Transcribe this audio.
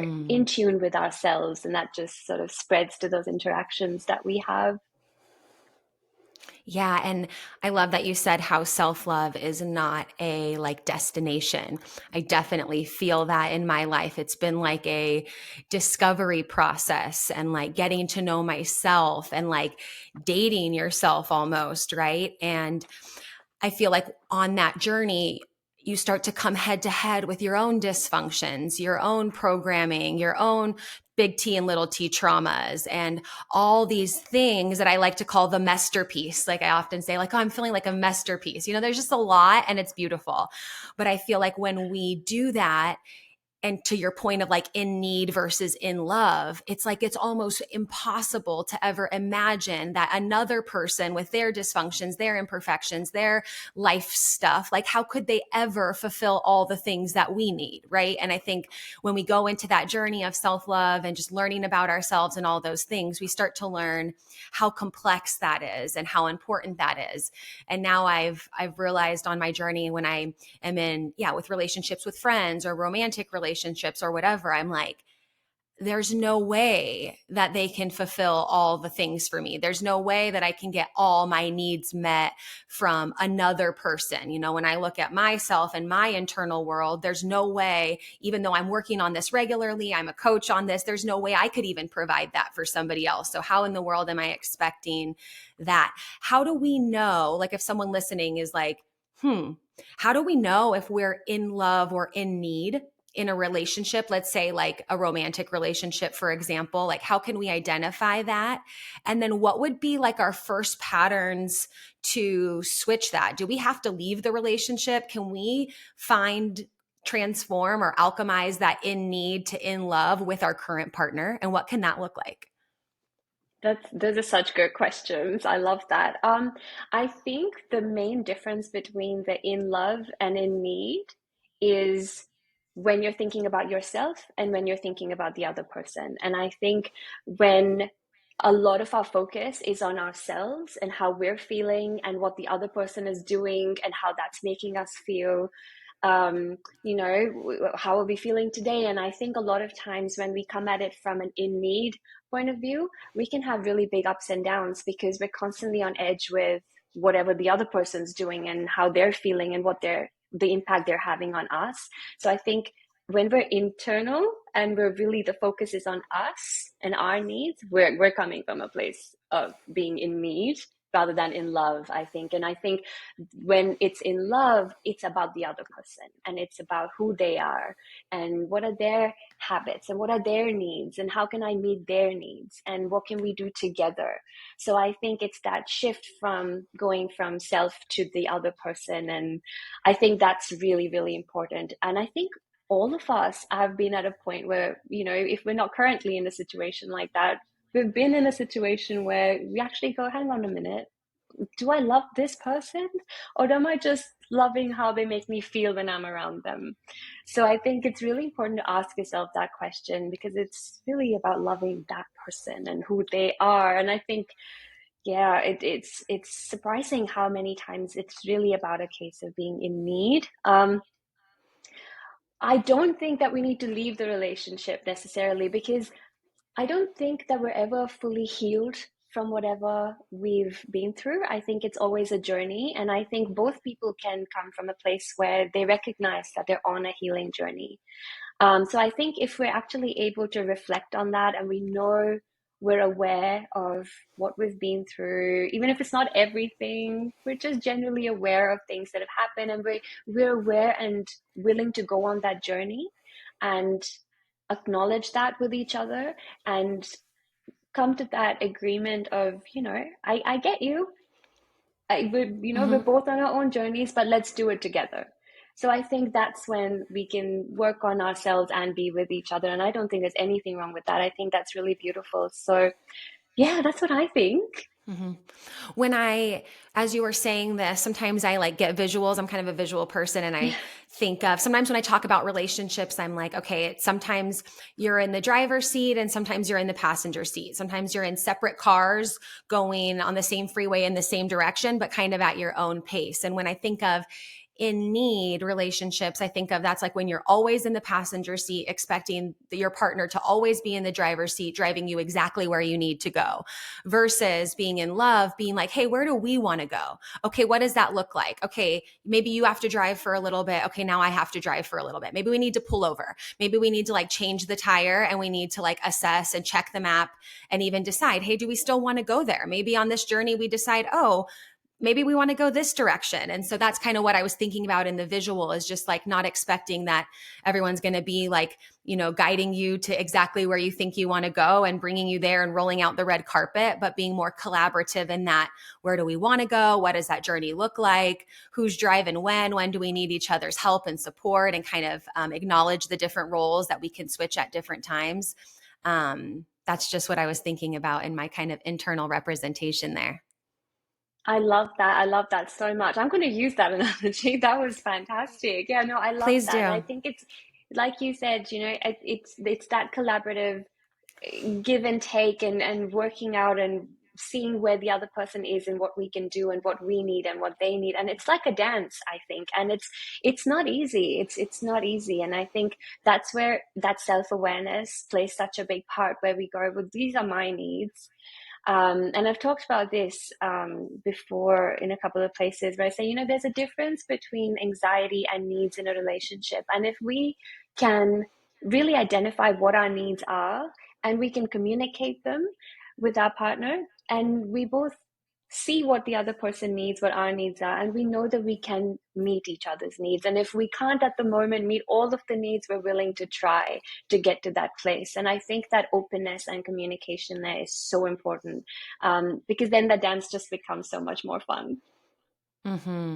we're in tune with ourselves, and that just sort of spreads to those interactions that we have. Yeah. And I love that you said how self-love is not a like destination. I definitely feel that in my life. It's been like a discovery process and like getting to know myself and like dating yourself almost, right? And I feel like on that journey, you start to come head to head with your own dysfunctions, your own programming, your own big T and little t traumas, and all these things that I like to call the masterpiece. Like I often say, like, oh, I'm feeling like a masterpiece. You know, there's just a lot and it's beautiful. But I feel like when we do that, and to your point of like in need versus in love, it's like it's almost impossible to ever imagine that another person with their dysfunctions, their imperfections, their life stuff, like how could they ever fulfill all the things that we need, right? And I think when we go into that journey of self-love and just learning about ourselves and all those things, we start to learn how complex that is and how important that is. And now I've realized on my journey when I am in, with relationships with friends or romantic relationships or whatever, I'm like, there's no way that they can fulfill all the things for me. There's no way that I can get all my needs met from another person. You know, when I look at myself and my internal world, there's no way, even though I'm working on this regularly, I'm a coach on this, there's no way I could even provide that for somebody else. So how in the world am I expecting that? How do we know, like if someone listening is like, how do we know if we're in love or in need in a relationship? Let's say like a romantic relationship, for example, like how can we identify that? And then what would be like our first patterns to switch that? Do we have to leave the relationship? Can we transform or alchemize that in need to in love with our current partner? And what can that look like? Those are such good questions. I love that. I think the main difference between the in love and in need is when you're thinking about yourself and when you're thinking about the other person. And I think when a lot of our focus is on ourselves and how we're feeling and what the other person is doing and how that's making us feel, how are we feeling today? And I think a lot of times when we come at it from an in need point of view, we can have really big ups and downs because we're constantly on edge with whatever the other person's doing and how they're feeling and the impact they're having on us. So I think when we're internal and we're really the focus is on us and our needs, we're coming from a place of being in need rather than in love, I think. And I think when it's in love, it's about the other person and it's about who they are and what are their habits and what are their needs and how can I meet their needs and what can we do together. So I think it's that shift from going from self to the other person. And I think that's really, really important. And I think all of us have been at a point where, if we're not currently in a situation like that, we've been in a situation where we actually go, hang on a minute, do I love this person or am I just loving how they make me feel when I'm around them? So I think it's really important to ask yourself that question because it's really about loving that person and who they are. And I think, it's surprising how many times it's really about a case of being in need. I don't think that we need to leave the relationship necessarily because I don't think that we're ever fully healed from whatever we've been through. I think it's always a journey. And I think both people can come from a place where they recognize that they're on a healing journey. So I think if we're actually able to reflect on that and we know we're aware of what we've been through, even if it's not everything, we're just generally aware of things that have happened and we're aware and willing to go on that journey and acknowledge that with each other and come to that agreement of, I get you. We're both on our own journeys, but let's do it together. So I think that's when we can work on ourselves and be with each other. And I don't think there's anything wrong with that. I think that's really beautiful. So yeah, that's what I think. Mm-hmm. As you were saying this, sometimes I like get visuals. I'm kind of a visual person. And I think of sometimes when I talk about relationships, I'm like, okay, sometimes you're in the driver's seat and sometimes you're in the passenger seat. Sometimes you're in separate cars going on the same freeway in the same direction, but kind of at your own pace. And when I think of in need relationships, I think of that's like when you're always in the passenger seat, expecting your partner to always be in the driver's seat, driving you exactly where you need to go, versus being in love, being like, hey, where do we want to go? Okay, what does that look like? Okay, maybe you have to drive for a little bit. Okay, now I have to drive for a little bit. Maybe we need to pull over. Maybe we need to like change the tire, and we need to like assess and check the map and even decide, hey, do we still want to go there? Maybe on this journey we decide, oh, maybe we want to go this direction. And so that's kind of what I was thinking about in the visual, is just like not expecting that everyone's going to be like, guiding you to exactly where you think you want to go and bringing you there and rolling out the red carpet, but being more collaborative in that, where do we want to go? What does that journey look like? Who's driving when do we need each other's help and support, and kind of acknowledge the different roles that we can switch at different times. That's just what I was thinking about in my kind of internal representation there. I love that. I love that so much. I'm going to use that analogy. That was fantastic. Yeah, no, I love Please that. And I do. think it's like you said, it's that collaborative give and take, and working out and seeing where the other person is and what we can do and what we need and what they need. And it's like a dance, I think. And it's not easy. It's not easy. And I think that's where that self-awareness plays such a big part, where we go, well, these are my needs. And I've talked about this before in a couple of places, where I say, there's a difference between anxiety and needs in a relationship. And if we can really identify what our needs are, and we can communicate them with our partner, and we both see what the other person needs, what our needs are, and we know that we can meet each other's needs. And if we can't at the moment meet all of the needs, we're willing to try to get to that place. And I think that openness and communication there is so important, because then the dance just becomes so much more fun. Mm-hmm.